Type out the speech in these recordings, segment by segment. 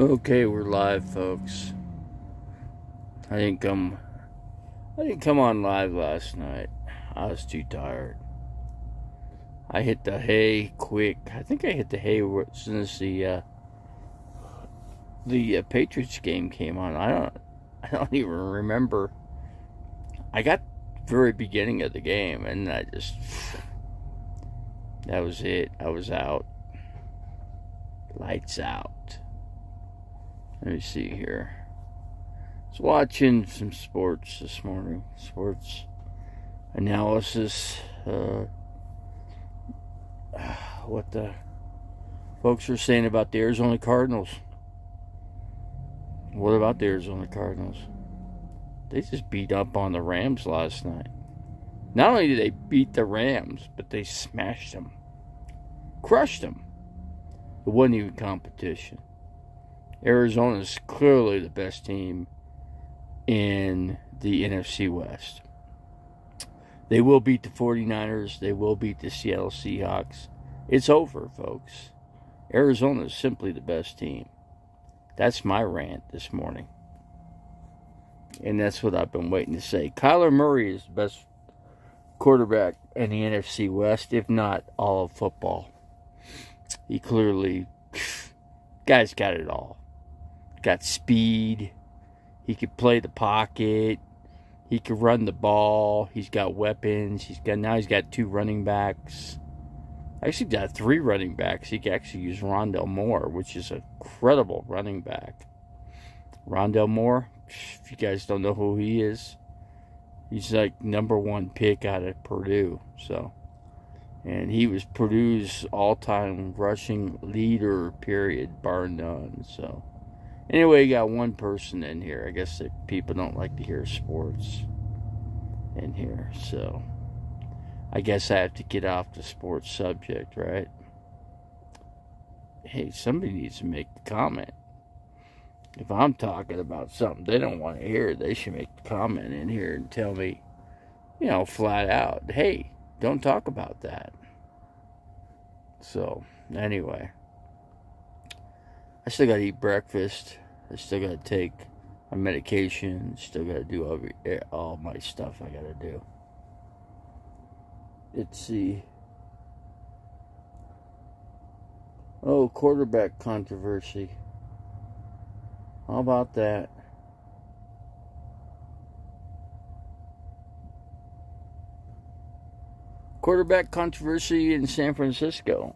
Okay, we're live, folks. I didn't come. I didn't come on live last night. I was too tired. I hit the hay quick. I think I hit the hay as soon as the Patriots game came on. I don't even remember. I got the very beginning of the game, and that was it. I was out. Lights out. Let me see here. I was watching some sports this morning. Sports analysis. What the folks are saying about the Arizona Cardinals. What about the Arizona Cardinals? They just beat up on the Rams last night. Not only did they beat the Rams, but they smashed them. Crushed them. It wasn't even competition. Arizona is clearly the best team in the NFC West. They will beat the 49ers. They will beat the Seattle Seahawks. It's over, folks. Arizona is simply the best team. That's my rant this morning. And that's what I've been waiting to say. Kyler Murray is the best quarterback in the NFC West, if not all of football. He clearly, guy's got it all. Got speed. He could play the pocket. He could run the ball. He's got weapons. He's got 2 running backs. Actually got 3 running backs. He can actually use Rondale Moore, which is a credible running back. Rondale Moore, if you guys don't know who he is, he's like number 1 pick out of Purdue. And he was Purdue's all-time rushing leader, period, bar none. So, anyway, you got one person in here. I guess that people don't like to hear sports in here. So, I guess I have to get off the sports subject, right? Hey, somebody needs to make the comment. If I'm talking about something they don't want to hear, they should make the comment in here and tell me, flat out, hey, don't talk about that. So, anyway. I still got to eat breakfast. I still got to take my medication. Still got to do all my stuff I got to do. Let's see. Oh, quarterback controversy. How about that? Quarterback controversy in San Francisco.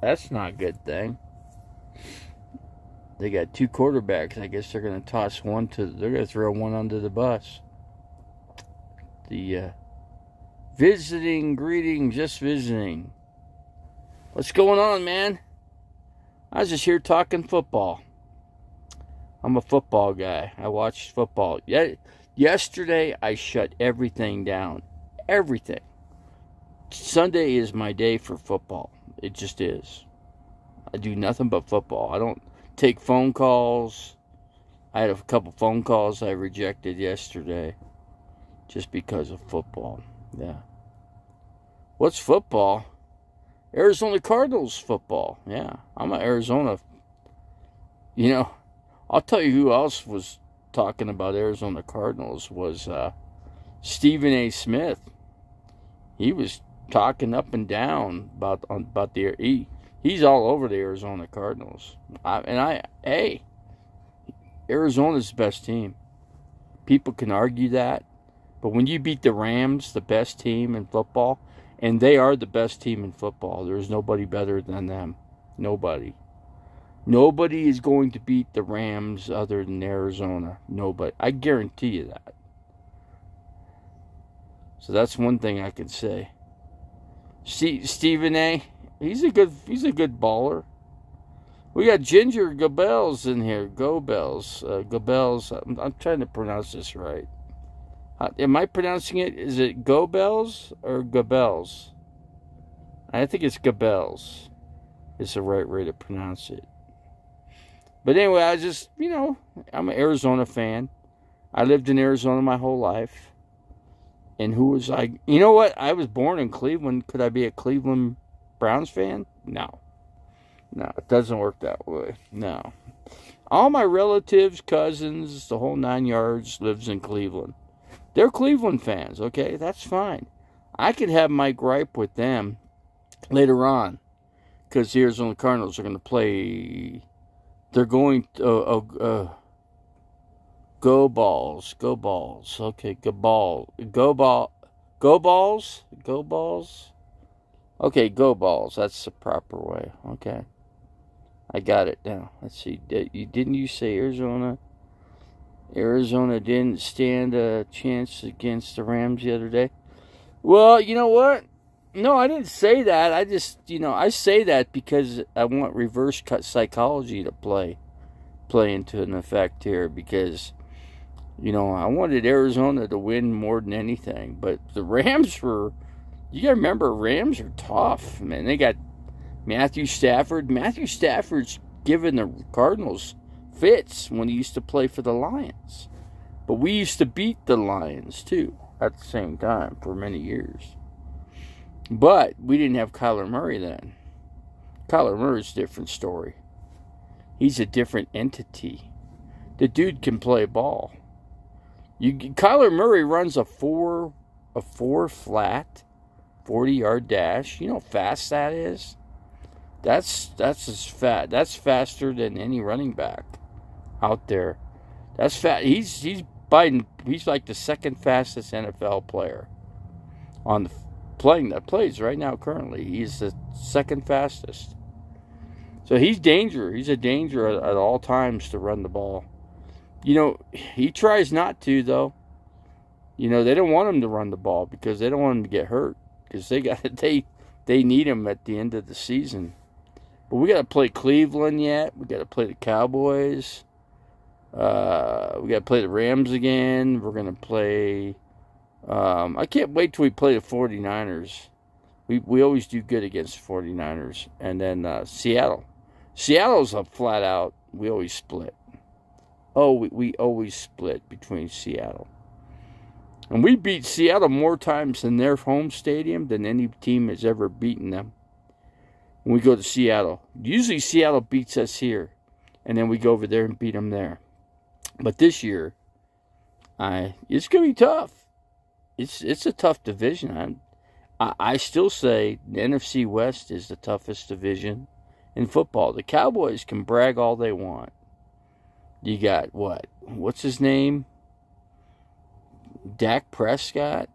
That's not a good thing. They got 2 quarterbacks. I guess they're going to toss one they're going to throw one under the bus. The just visiting. What's going on, man? I was just here talking football. I'm a football guy. I watch football. Yesterday, I shut everything down. Everything. Sunday is my day for football. It just is. I do nothing but football. I don't take phone calls. I had a couple phone calls I rejected yesterday just because of football. Yeah. What's football? Arizona Cardinals football. Yeah. I'm an Arizona. I'll tell you who else was talking about Arizona Cardinals was Stephen A. Smith. He was talking up and down about he's all over the Arizona Cardinals. Arizona's the best team. People can argue that, but when you beat the Rams, the best team in football, and they are the best team in football, there's nobody better than them. Nobody is going to beat the Rams other than Arizona. Nobody. I guarantee you that. So that's one thing I can say. Stephen A. He's a good baller. We got Ginger Gabels in here. Gabels. I'm trying to pronounce this right. Am I pronouncing it? Is it Gobels or Gabels? I think it's Gabels. It's the right way to pronounce it. But anyway, I just, I'm an Arizona fan. I lived in Arizona my whole life. And who was I? You know what? I was born in Cleveland. Could I be a Cleveland Browns fan? No. No, it doesn't work that way. No. All my relatives, cousins, the whole 9 yards lives in Cleveland. They're Cleveland fans, okay? That's fine. I could have my gripe with them later on because the Arizona Cardinals are going to play. They're going to go balls, go balls. Okay, go ball, go ball, go balls, go balls. Okay, go balls. That's the proper way. Okay, I got it now. Let's see. Didn't you say Arizona? Arizona didn't stand a chance against the Rams the other day. Well, you know what? No, I didn't say that. I just, I say that because I want reverse cut psychology to play into an effect here because, I wanted Arizona to win more than anything. But the Rams were, you got to remember, Rams are tough, man. They got Matthew Stafford. Matthew Stafford's given the Cardinals fits when he used to play for the Lions. But we used to beat the Lions, too, at the same time for many years. But we didn't have Kyler Murray then. Kyler Murray's a different story. He's a different entity. The dude can play ball. Kyler Murray runs a four flat, 40-yard dash. You know how fast that is? That's as fast. That's faster than any running back out there. That's fast. He's like the second fastest NFL player on the playing that plays right now currently. He's the second fastest. So he's danger. He's a danger at all times to run the ball. He tries not to though. They don't want him to run the ball because they don't want him to get hurt because they need him at the end of the season. But we got to play Cleveland yet. We got to play the Cowboys. We got to play the Rams again. We're going to play. I can't wait till we play the 49ers. We always do good against the 49ers. And then Seattle. Seattle's a flat out. We always split. Oh, we always split between Seattle. And we beat Seattle more times in their home stadium than any team has ever beaten them. When we go to Seattle. Usually Seattle beats us here. And then we go over there and beat them there. But this year, it's going to be tough. It's a tough division. I still say the NFC West is the toughest division in football. The Cowboys can brag all they want. You got what? What's his name? Dak Prescott.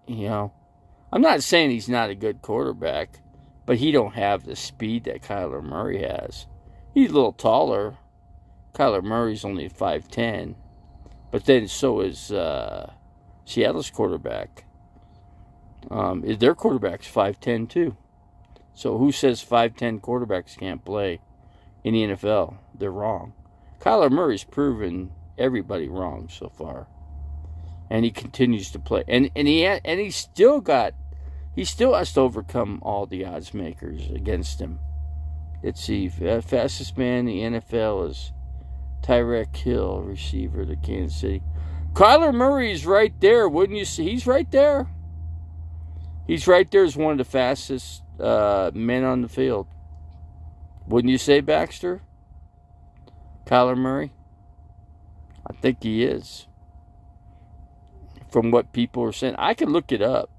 I'm not saying he's not a good quarterback, but he don't have the speed that Kyler Murray has. He's a little taller. Kyler Murray's only 5'10", but then so is Seattle's quarterback. Their quarterback's 5'10" too. So who says 5'10" quarterbacks can't play in the NFL? They're wrong. Kyler Murray's proven everybody wrong so far, and he continues to play. And he still has to overcome all the odds makers against him. Let's see, fastest man in the NFL is Tyreek Hill, receiver to Kansas City. Kyler Murray's right there, wouldn't you see? He's right there. He's right there as one of the fastest men on the field. Wouldn't you say, Baxter? Kyler Murray? I think he is. From what people are saying. I can look it up.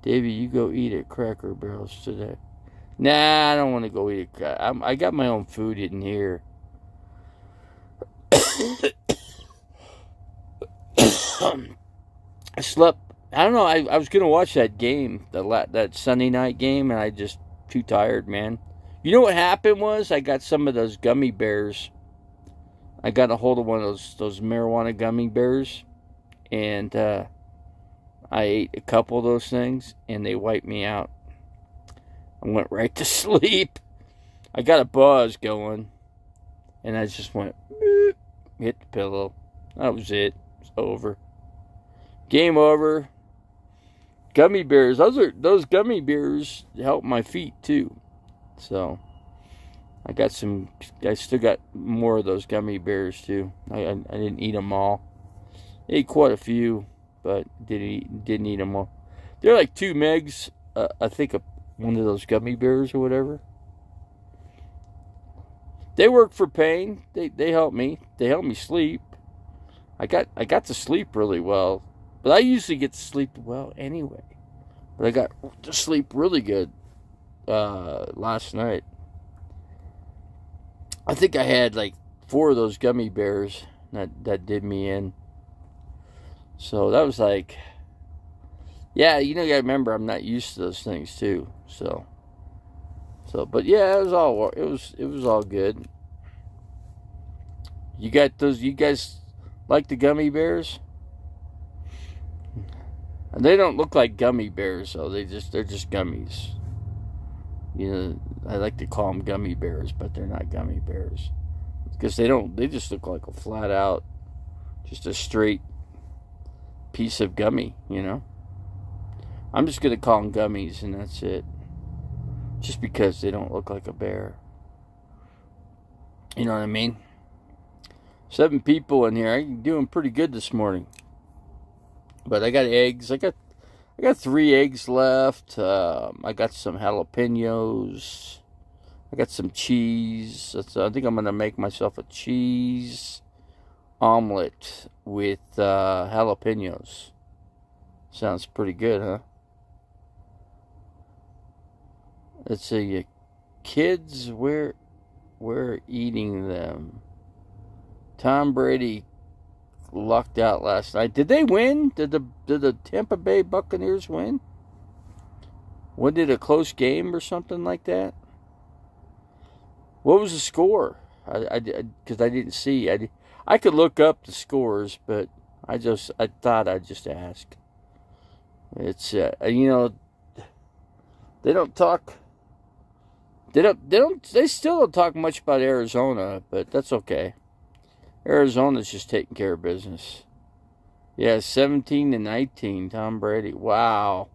Davey, you go eat at Cracker Barrels today. Nah, I don't want to go eat at I got my own food in here. I slept. I don't know. I was gonna watch that game, that Sunday night game, and I just too tired, man. You know what happened was I got some of those gummy bears. I got a hold of one of those marijuana gummy bears, and I ate a couple of those things, and they wiped me out. I went right to sleep. I got a buzz going, and I just went boop, hit the pillow. That was it. It's over. Game over. Gummy bears. Those gummy bears help my feet too. So I still got more of those gummy bears too. I didn't eat them all. I ate quite a few, but didn't eat them all. They're like 2 megs. I think one of those gummy bears or whatever. They work for pain. They help me. They help me sleep. I got to sleep really well, but I usually get to sleep well anyway. But I got to sleep really good last night. I think I had like 4 of those gummy bears that did me in. So that was like, yeah, you gotta remember I'm not used to those things too. So, but yeah, it was all good. You got those? You guys like the gummy bears? And they don't look like gummy bears, though. They're just gummies. I like to call them gummy bears, but they're not gummy bears because they just look like a flat out, just a straight piece of gummy. I'm just gonna call them gummies, and that's it. Just because they don't look like a bear. You know what I mean? 7 people in here. I'm doing pretty good this morning. But I got eggs. I got 3 eggs left. I got some jalapenos. I got some cheese. I think I'm gonna make myself a cheese omelet with jalapenos. Sounds pretty good, huh? Let's see. Kids, we're eating them. Tom Brady lucked out last night. Did they win? Did the Tampa Bay Buccaneers win? When did a close game or something like that? What was the score? Because I didn't see. I could look up the scores, but I thought I'd just ask. It's they don't talk. They still don't talk much about Arizona, but that's okay. Arizona's just taking care of business. Yeah, 17-19, Tom Brady. Wow.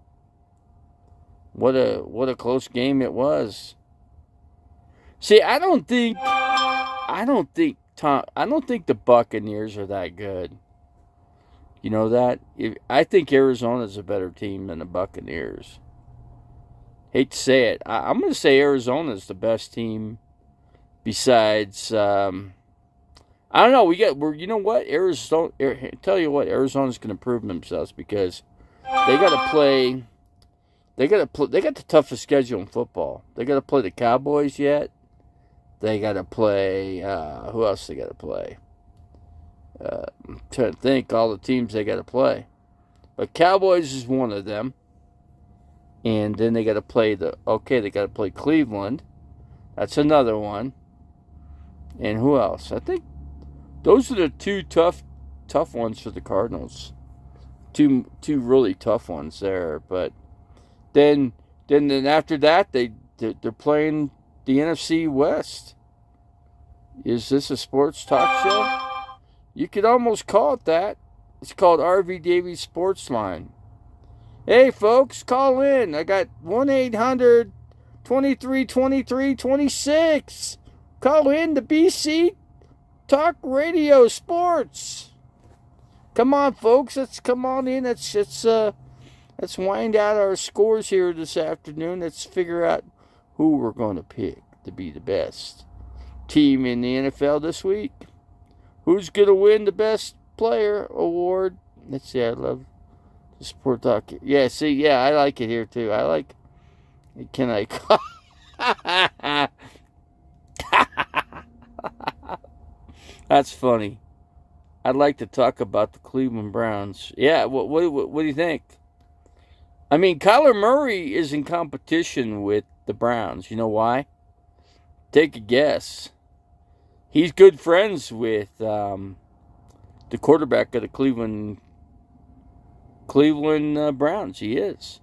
What a close game it was. See, I don't think the Buccaneers are that good. You know that? I think Arizona's a better team than the Buccaneers. Hate to say it. I'm going to say Arizona's the best team besides I don't know. You know what? Tell you what, Arizona's going to prove themselves because they got to play. They got the toughest schedule in football. They got to play the Cowboys yet. They got to play. Who else they got to play? I'm trying to think all the teams they got to play, but Cowboys is one of them. And then they got to play they got to play Cleveland. That's another one. And who else? I think those are the 2 tough ones for the Cardinals. Two really tough ones there. But then after that they're playing the NFC West. Is this a sports talk show? You could almost call it that. It's called RV Davies Sports Line. Hey folks, call in. I got 1-800-2323-26. Call in to BC Talk Radio Sports. Come on, folks. Let's come on in. Let's wind out our scores here this afternoon. Let's figure out who we're going to pick to be the best team in the NFL this week. Who's going to win the best player award? Let's see. I love the sport talk. Yeah, see, yeah, I like it here too. I like. Can I? That's funny. I'd like to talk about the Cleveland Browns. Yeah, what do you think? I mean, Kyler Murray is in competition with the Browns. You know why? Take a guess. He's good friends with the quarterback of the Cleveland Browns. He is.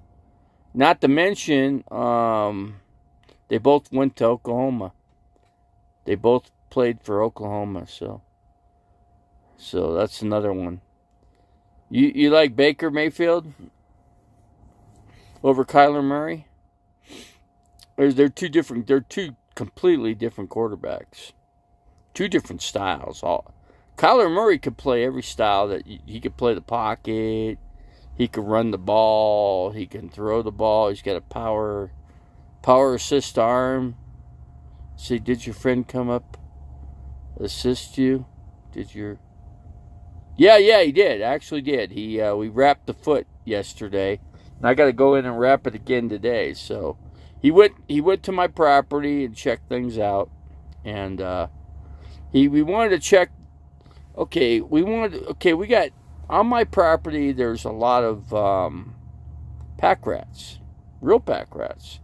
Not to mention, they both went to Oklahoma. They both played for Oklahoma, so that's another one. You like Baker Mayfield over Kyler Murray? Or they're two completely different quarterbacks. 2 different styles. Kyler Murray could play every style that he could play the pocket. He could run the ball. He can throw the ball. He's got a power assist arm. See, did your friend come up? assist you? Did your... Yeah, he did. Actually did. We wrapped the foot yesterday. And I got to go in and wrap it again today. So he went to my property and checked things out. And we wanted to check. Okay, we got on my property. There's a lot of pack rats, real pack rats.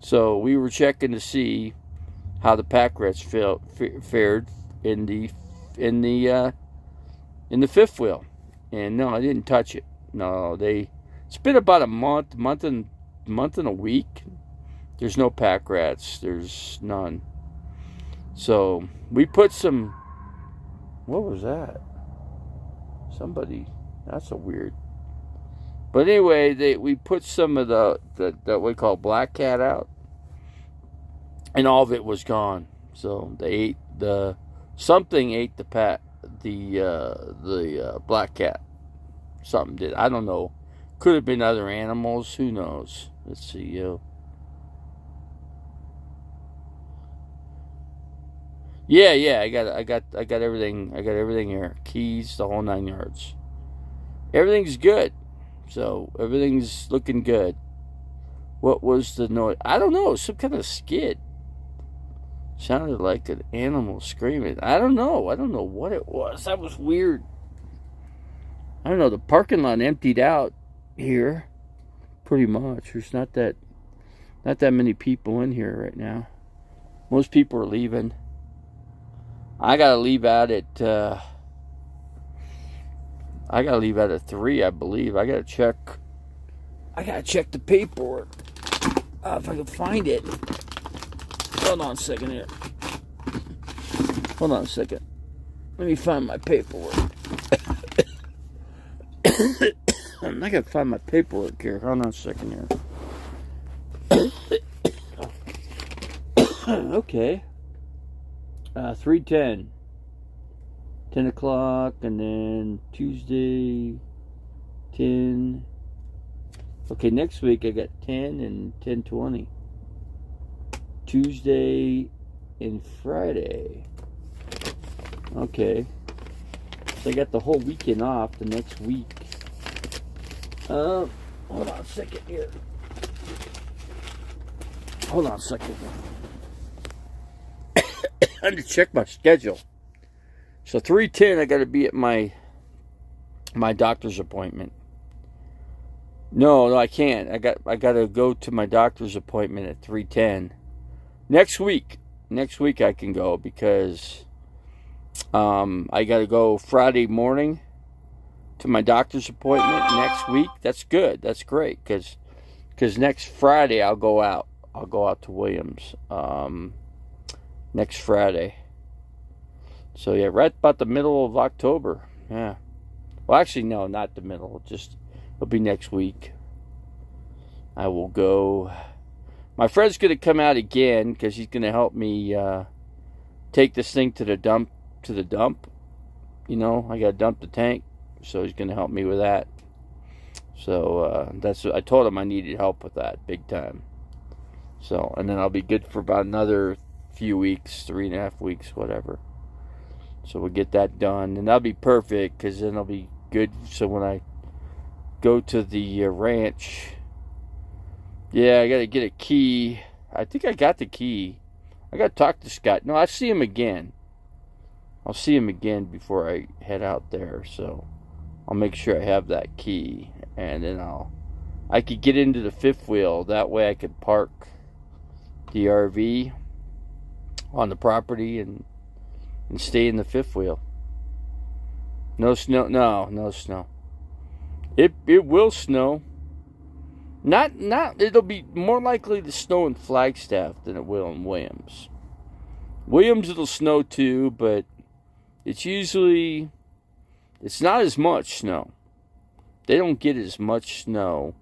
So we were checking to see how the pack rats fared in the fifth wheel. And no, I didn't touch it. No, it's been about a month and a week. There's no pack rats. There's none. So we put some... What was that? Somebody... That's a weird... But anyway, we put some of the what we call black cat out. And all of it was gone. So they ate something ate the black cat. Something did. I don't know. Could have been other animals. Who knows? Let's see. Yeah. I got everything. I got everything here. Keys, the whole 9 yards. Everything's good. So everything's looking good. What was the noise? I don't know. Some kind of skid. Sounded like an animal screaming. I don't know what it was. That was weird. I don't know. The parking lot emptied out here, pretty much. There's not that many people in here right now. Most people are leaving. I gotta leave out at 3, I believe. I gotta check the paperwork. If I can find it. Hold on a second here. Hold on a second. Let me find my paperwork. I gotta find my paperwork here. Hold on a second here. Okay. 3:10. 10 o'clock, and then Tuesday, 10. Okay, next week I got 10 and 10:20. Tuesday and Friday. Okay. So I got the whole weekend off the next week. Hold on a second here. Hold on a second. I had to check my schedule. So 3:10, I got to be at my doctor's appointment. No, I can't. I got to go to my doctor's appointment at 3:10. Next week I can go because I got to go Friday morning to my doctor's appointment next week. That's good. That's great because next Friday I'll go out. I'll go out to Williams next Friday. So yeah, right about the middle of October. Yeah. Well, actually, no, not the middle. It'll be next week. I will go. My friend's going to come out again because he's going to help me take this thing to the dump. You know, I got to dump the tank, so he's going to help me with that. So I told him I needed help with that big time. So, and then I'll be good for about another few weeks, 3.5 weeks, whatever. So we'll get that done, and that'll be perfect because then I'll be good. So when I go to the ranch, yeah, I got to get a key. I think I got the key. I got to talk to Scott. No, I'll see him again. I'll see him again before I head out there. So I'll make sure I have that key, and then I could get into the fifth wheel. That way I could park the RV on the property and stay in the fifth wheel. No snow. No snow. It will snow. Not. It'll be more likely to snow in Flagstaff than it will in Williams. Williams it'll snow too, but it's not as much snow. They don't get as much snow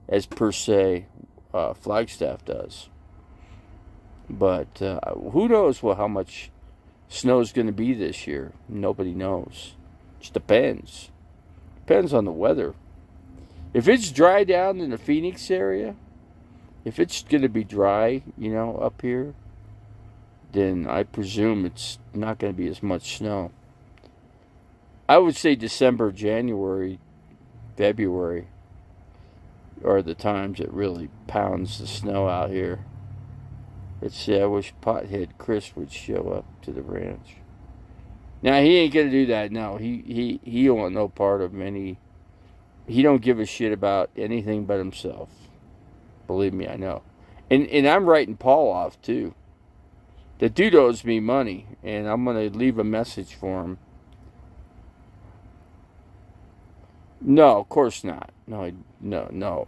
as per se Flagstaff does. But who knows how much snow is going to be this year? Nobody knows. Just depends. Depends on the weather. If it's dry down in the Phoenix area, if it's going to be dry, up here, then I presume it's not going to be as much snow. I would say December, January, February are the times it really pounds the snow out here. Let's see, I wish Pothead Chris would show up to the ranch. Now, he ain't going to do that. No, he don't want no part of any. He don't give a shit about anything but himself. Believe me, I know. And I'm writing Paul off, too. The dude owes me money, and I'm going to leave a message for him. No, of course not. No.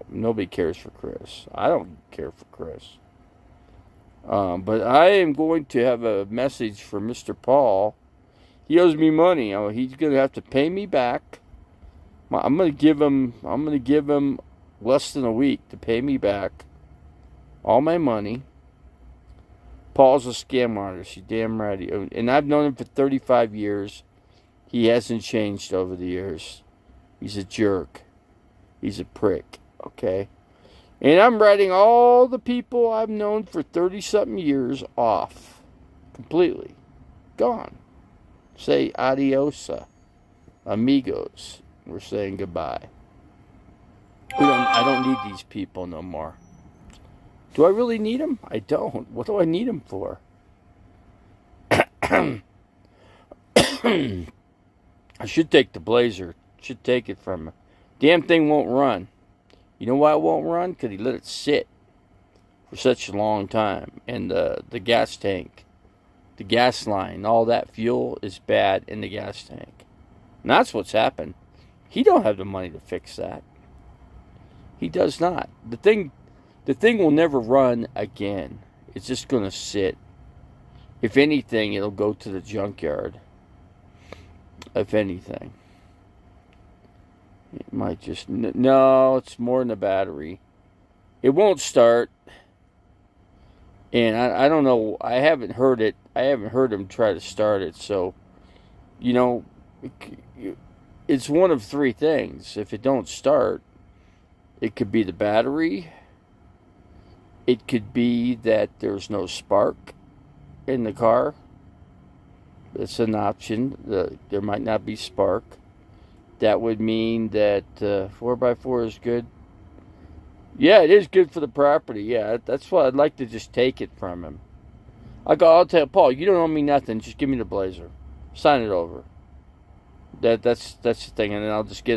Nobody cares for Chris. I don't care for Chris. But I am going to have a message for Mr. Paul. He owes me money. He's going to have to pay me back. I'm going to give him less than a week to pay me back all my money. Paul's a scam artist. You're damn right. And I've known him for 35 years. He hasn't changed over the years. He's a jerk. He's a prick. Okay? And I'm writing all the people I've known for 30-something years off. Completely. Gone. Say adiosa. Amigos. We're saying goodbye. I don't need these people no more. Do I really need them? I don't. What do I need them for? I should take the Blazer. Should take it from him. Damn thing won't run. You know why it won't run? Because he let it sit for such a long time. And the gas tank, the gas line, all that fuel is bad in the gas tank. And that's what's happened. He don't have the money to fix that. He does not. The thing will never run again. It's just going to sit. If anything, it'll go to the junkyard. If anything. It might just... No, it's more than the battery. It won't start. And I don't know. I haven't heard it. I haven't heard him try to start it. So, you know, it's one of three things. If it don't start, it could be the battery. It could be that there's no spark in the car. That's an option. There might not be spark. That would mean that 4x4 is good. Yeah, it is good for the property. Yeah, that's why I'd like to just take it from him. I'll tell Paul, you don't owe me nothing. Just give me the Blazer. Sign it over. That's the thing. And then I'll just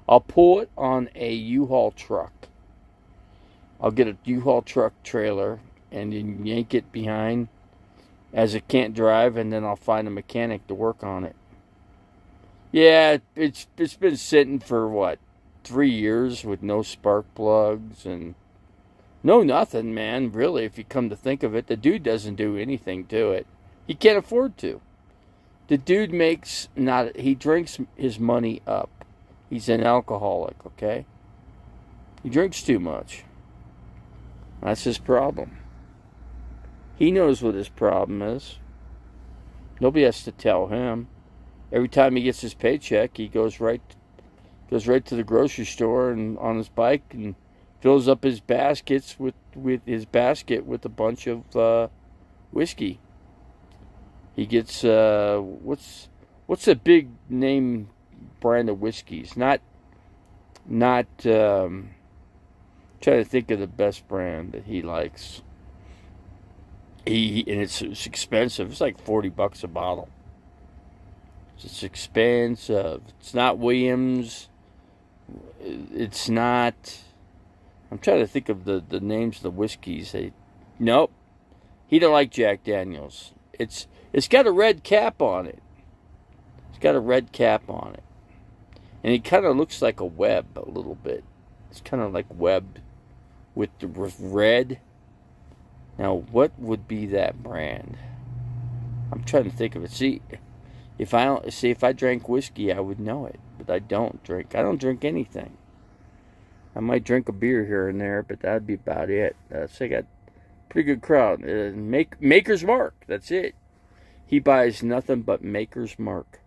I'll pull it on a U-Haul truck. I'll get a U-Haul truck trailer and then yank it behind as it can't drive, and then I'll find a mechanic to work on it. Yeah, it's been sitting for 3 years with no spark plugs and no nothing, man. Really, if you come to think of it, the dude doesn't do anything to it. He can't afford to. The dude he drinks his money up. He's an alcoholic, okay? He drinks too much. That's his problem. He knows what his problem is. Nobody has to tell him. Every time he gets his paycheck, he goes right to the grocery store and on his bike and fills up his baskets with a bunch of whiskey. He gets what's a big name brand of whiskeys? Not trying to think of the best brand that he likes. And it's expensive. It's like $40 a bottle. It's expensive. It's not Williams. It's not... I'm trying to think of the names of the whiskeys. Nope. He don't like Jack Daniels. It's got a red cap on it. It's got a red cap on it. And it kind of looks like a web a little bit. It's kind of like webbed with red. Now, what would be that brand? I'm trying to think of it. See, if I drank whiskey, I would know it, but I don't drink. I don't drink anything. I might drink a beer here and there, but that'd be about it. So I got a pretty good crowd. Maker's Mark. That's it. He buys nothing but Maker's Mark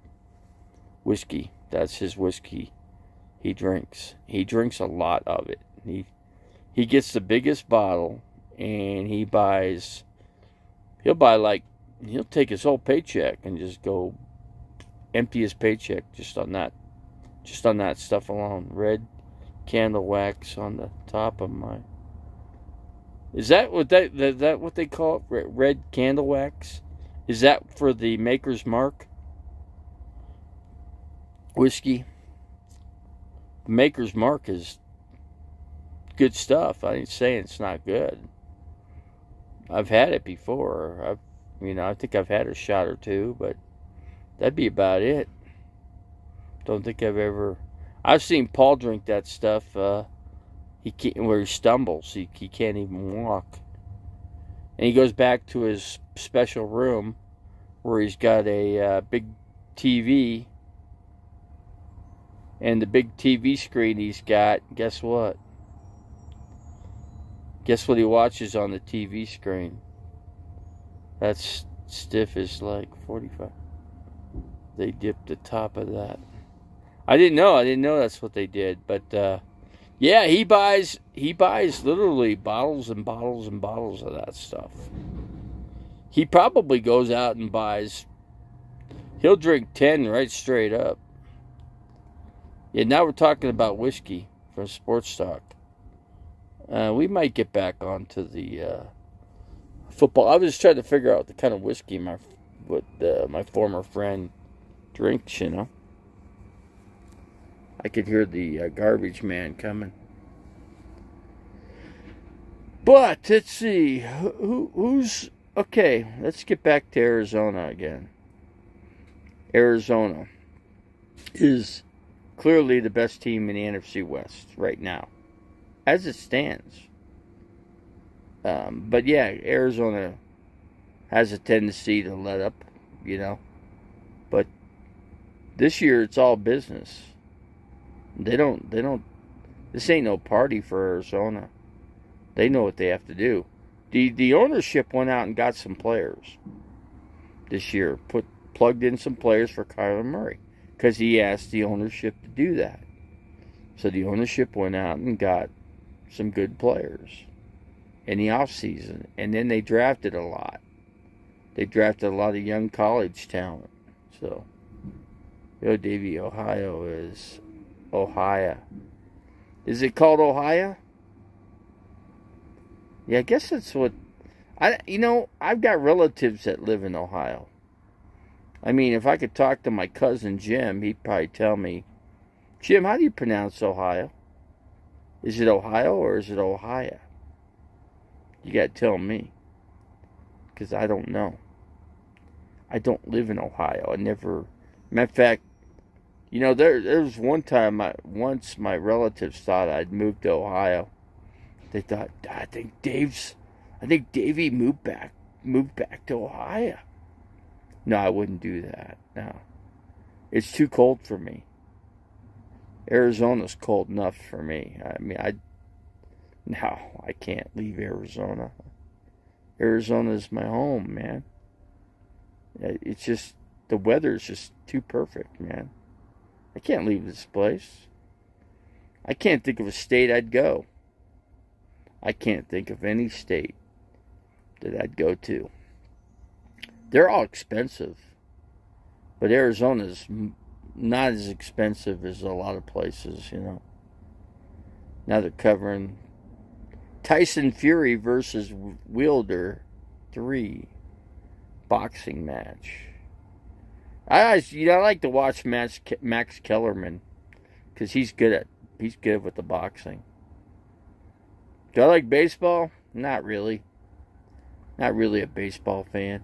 whiskey. That's his whiskey. He drinks. He drinks a lot of it. He gets the biggest bottle. And he'll buy like He'll take his whole paycheck and just go empty his paycheck just on that stuff alone. Red candle wax on the top of my. Is that what what they call it? Red candle wax? Is that for the Maker's Mark whiskey? The Maker's Mark is good stuff. I ain't saying it's not good. I've had it before. I think I've had a shot or two, but that'd be about it. Don't think I've seen Paul drink that stuff. He can't, where he stumbles, he can't even walk, and he goes back to his special room where he's got a big TV, and the big TV screen he's got. Guess what? Guess what he watches on the TV screen? That's stiff as like 45. They dipped the top of that. I didn't know that's what they did. But yeah, he buys literally bottles and bottles and bottles of that stuff. He probably goes out and buys. He'll drink 10 right straight up. Yeah, now we're talking about whiskey from Sports Talk. We might get back onto the football. I was just trying to figure out the kind of whiskey my former friend drinks. I could hear the garbage man coming. But let's see, who's okay. Let's get back to Arizona again. Arizona is clearly the best team in the NFC West right now, as it stands. But yeah, Arizona has a tendency to let up, But this year it's all business. They don't. This ain't no party for Arizona. They know what they have to do. The ownership went out and got some players this year. Plugged in some players for Kyler Murray because he asked the ownership to do that. So the ownership went out and got some good players in the offseason. And then they drafted a lot. They drafted a lot of young college talent. So, Davey, Ohio is Ohio. Is it called Ohio? Yeah, I guess that's what... I've got relatives that live in Ohio. I mean, if I could talk to my cousin Jim, he'd probably tell me, Jim, how do you pronounce Ohio? Is it Ohio or is it Ohio? You got to tell me. Because I don't know. I don't live in Ohio. I never... Matter of fact, there was one time, once my relatives thought I'd moved to Ohio. They thought, I think Davey moved back to Ohio. No, I wouldn't do that. No. It's too cold for me. Arizona's cold enough for me. I mean, I can't leave Arizona. Arizona's my home, man. It's just, the weather's just too perfect, man. I can't leave this place. I can't think of a state I'd go. I can't think of any state that I'd go to. They're all expensive. But Arizona's not as expensive as a lot of places, Now they're covering Tyson Fury versus Wilder 3 boxing match. I like to watch Max Kellerman because he's good with the boxing. Do I like baseball? Not really. Not really a baseball fan.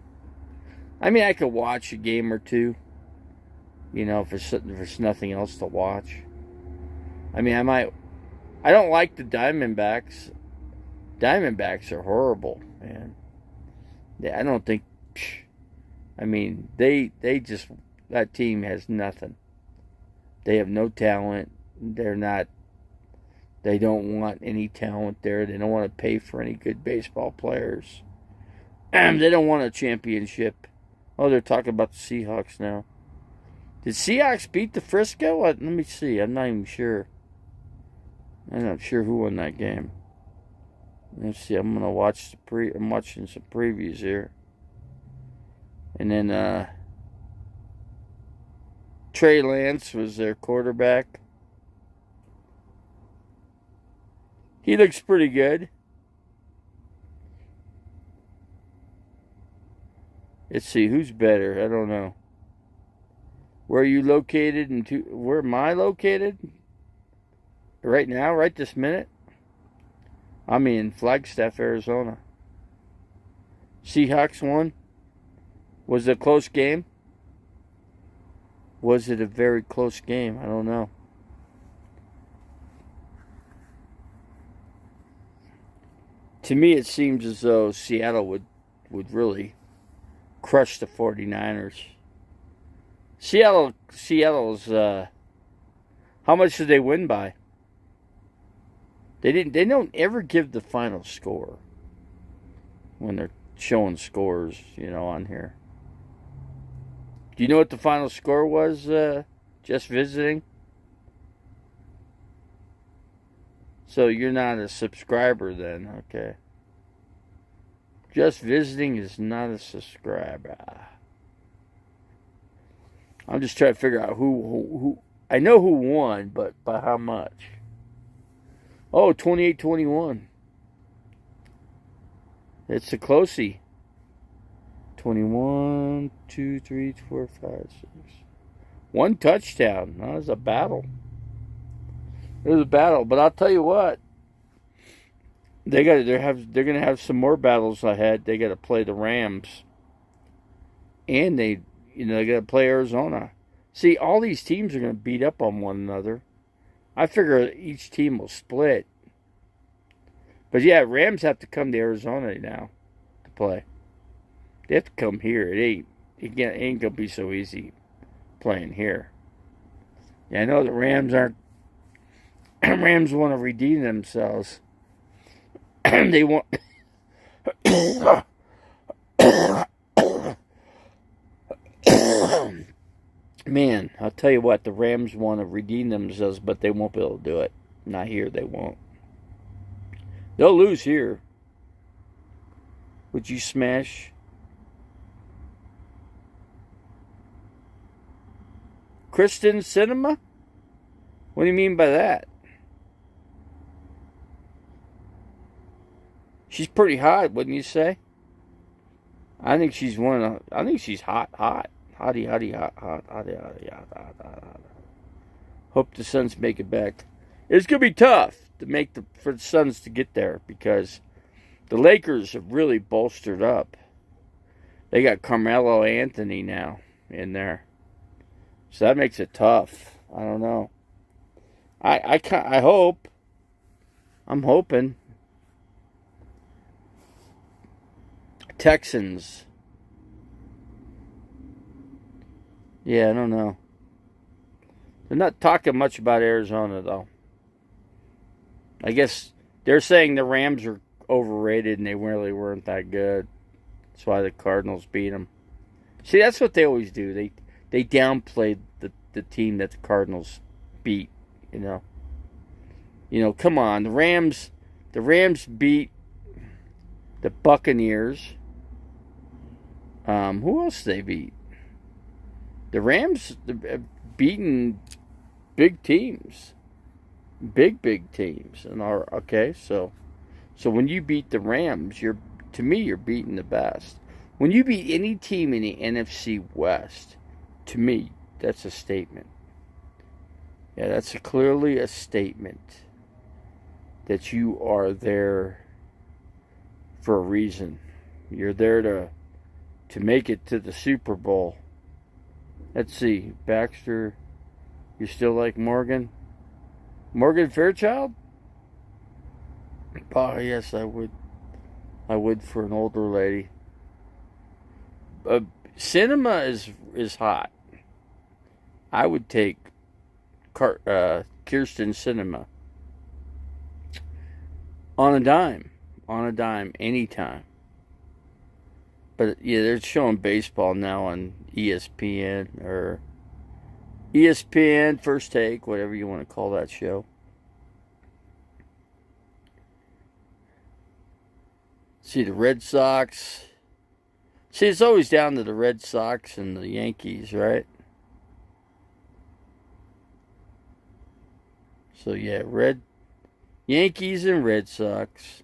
I mean, I could watch a game or two. If there's nothing else to watch. I mean, I don't like the Diamondbacks. Diamondbacks are horrible, man. I don't think... I mean, they just... That team has nothing. They have no talent. They don't want any talent there. They don't want to pay for any good baseball players. They don't want a championship. Oh, they're talking about the Seahawks now. Did Seahawks beat the Frisco? Let me see. I'm not even sure. I'm not sure who won that game. Let's see. I'm gonna watch I'm watching some previews here. And then Trey Lance was their quarterback. He looks pretty good. Let's see, who's better? I don't know. Where are you located? Where am I located? Right now, right this minute? I'm in Flagstaff, Arizona. Seahawks won. Was it a close game? Was it a very close game? I don't know. To me, it seems as though Seattle would really crush the 49ers. Seattle's, how much did they win by? They don't ever give the final score when they're showing scores, on here. Do you know what the final score was, just visiting? So you're not a subscriber then, okay. Just visiting is not a subscriber. I'm just trying to figure out who I know who won, but by how much? Oh, 28-21. It's a closey. 21, 2, 3, 4, 5, 6. One touchdown. That was a battle. It was a battle, but I'll tell you what. They're gonna have some more battles ahead. They got to play the Rams, and they got to play Arizona. See, all these teams are gonna beat up on one another. I figure each team will split. But yeah, Rams have to come to Arizona now to play. They have to come here. It ain't gonna be so easy playing here. Yeah, I know the Rams aren't. Rams want to redeem themselves. They want. Man, I'll tell you what, the Rams want to redeem themselves, but they won't be able to do it. Not here, they won't. They'll lose here. Would you smash? Kristen Cinema? What do you mean by that? She's pretty hot, wouldn't you say? I think she's I think she's hot. Hottie, hot. Hope the Suns make it back. It's going to be tough for the Suns to get there because the Lakers have really bolstered up. They got Carmelo Anthony now in there. So that makes it tough. I don't know. I hope. I'm hoping. Texans. Yeah, I don't know. They're not talking much about Arizona, though. I guess they're saying the Rams are overrated and they really weren't that good. That's why the Cardinals beat them. See, that's what they always do. They downplay the team that the Cardinals beat, come on. The Rams beat the Buccaneers. Who else did they beat? The Rams have beaten big teams. Big teams. Okay, so when you beat the Rams, you're beating the best. When you beat any team in the NFC West, to me, that's a statement. Yeah, that's clearly a statement that you are there for a reason. You're there to make it to the Super Bowl. Let's see, Baxter, you still like Morgan? Morgan Fairchild? Oh, yes, I would. I would for an older lady. Cinema is hot. I would take Kirsten Cinema on a dime, anytime. But yeah, they're showing baseball now on ESPN or ESPN First Take, whatever you want to call that show. See, the Red Sox See, it's always down to the Red Sox and the Yankees, right? So yeah, Yankees and Red Sox.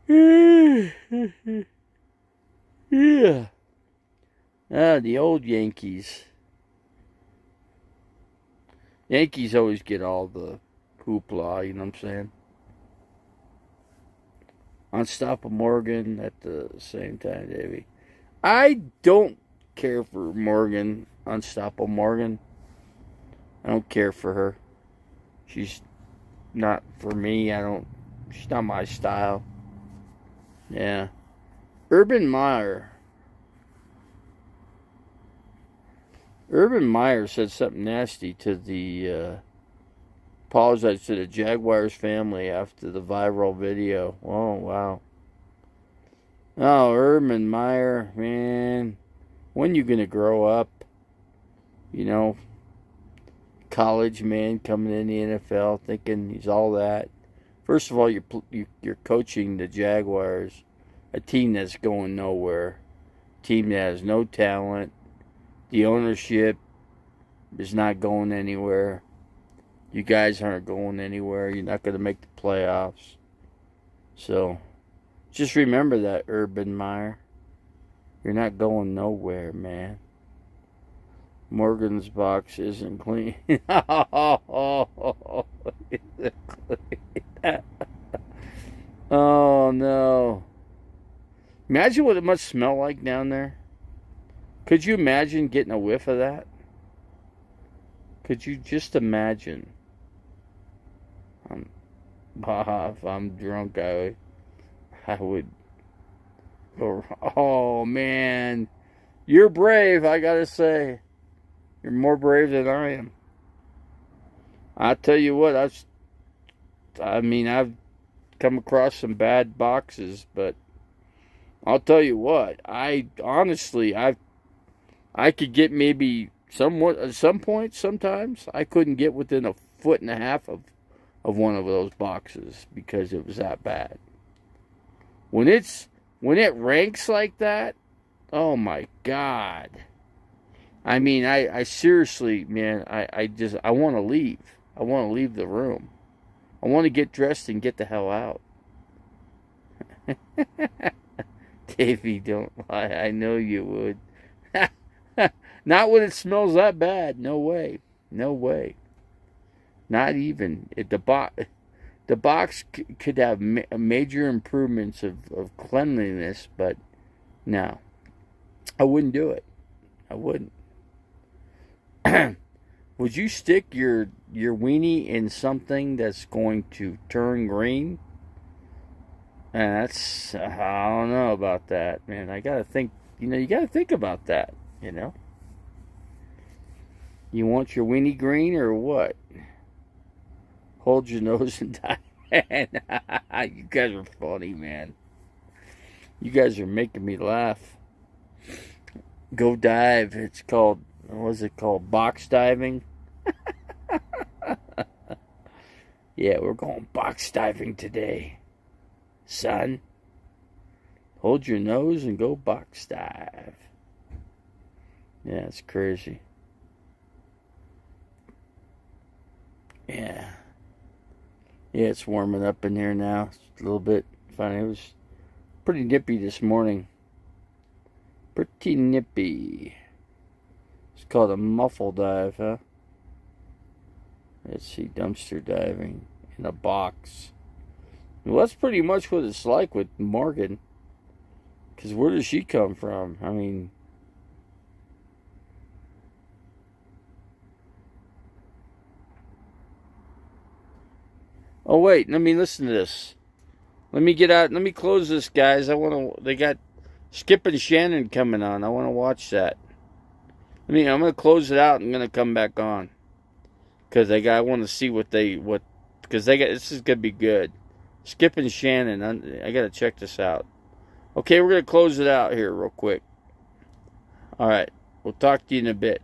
Yeah. The old Yankees. Yankees always get all the hoopla, you know what I'm saying? Unstoppable Morgan at the same time, Davey. I don't care for Morgan, Unstoppable Morgan. I don't care for her. She's not for me. She's not my style. Yeah. Urban Meyer. Urban Meyer said something nasty to apologized to the Jaguars family after the viral video. Oh, wow. Oh, Urban Meyer, man. When you going to grow up? You know, college man coming in the NFL thinking he's all that. First of all, you're coaching the Jaguars, a team that's going nowhere, a team that has no talent. The ownership is not going anywhere. You guys aren't going anywhere. You're not going to make the playoffs. So, just remember that, Urban Meyer. You're not going nowhere, man. Morgan's box isn't clean. Oh, no. Imagine what it must smell like down there. Could you imagine getting a whiff of that? Could you just imagine? If I'm drunk, I would. Oh, man. You're brave, I gotta say. You're more brave than I am. I tell you what, I've come across some bad boxes, but I'll tell you what, I could get maybe somewhat at some point. Sometimes I couldn't get within a foot and a half of one of those boxes because it was that bad. When it ranks like that, oh my God. I mean, I seriously, man, I want to leave. I want to leave the room. I want to get dressed and get the hell out. Davey, don't lie. I know you would. Not when it smells that bad. No way. No way. Not even. The box could have major improvements of cleanliness, but no. I wouldn't do it. I wouldn't. Would you stick your weenie in something that's going to turn green? And that's, I don't know about that, man. I gotta think, you gotta think about that, You want your weenie green or what? Hold your nose and dive. You guys are funny, man. You guys are making me laugh. Go dive. It's called, what's it called? Box diving? Yeah, we're going box diving today. Son, hold your nose and go box dive. Yeah, it's crazy. Yeah. Yeah, it's warming up in here now. It's a little bit funny. It was pretty nippy this morning. Pretty nippy. It's called a muffle dive, huh? Let's see, dumpster diving in a box. Well, that's pretty much what it's like with Morgan. Because where does she come from? I mean, oh wait, let me listen to this. Let me get out. Let me close this, guys. They got Skip and Shannon coming on. I want to watch that. I'm going to close it out and I'm going to come back on. Because I want to see because this is going to be good. Skip and Shannon, I got to check this out. Okay, we're going to close it out here real quick. All right, we'll talk to you in a bit.